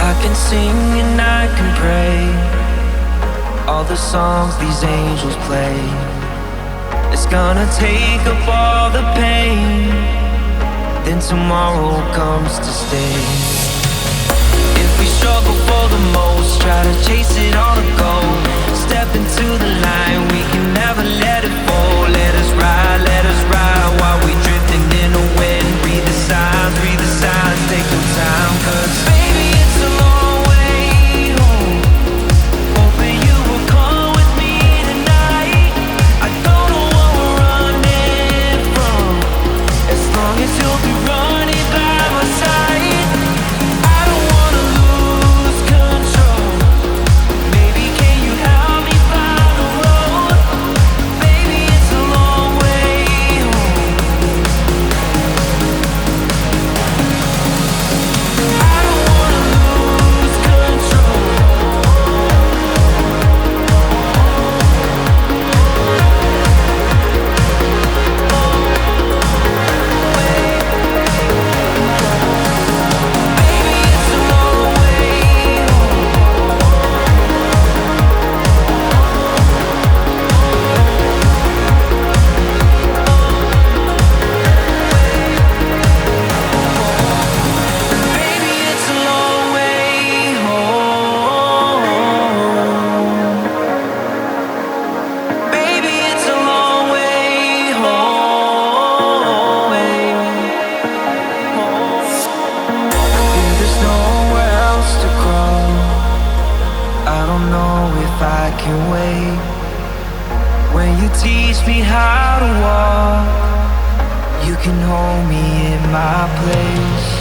I can sing and I can pray all the songs these angels play. It's gonna take up all the pain, then tomorrow comes to stay. If we struggle for the most, try to chase it on a goal, step into the line, we can never let it fall. Let us ride while we drifting in the wind. Read the signs, take your time, 'cause baby it's a long way home. Hoping you will come with me tonight. I don't know what we're running from, as long as you'll be running by my side. I don't wanna lose control. Maybe can you help me find the road? Baby it's a long way home. I don't wanna lose control. Baby it's a long way home. Baby it's a long way home. Baby it's a long way home. If there's nowhere else to crawl, I don't know if I can wait. When you teach me how to walk, you can hold me in my place.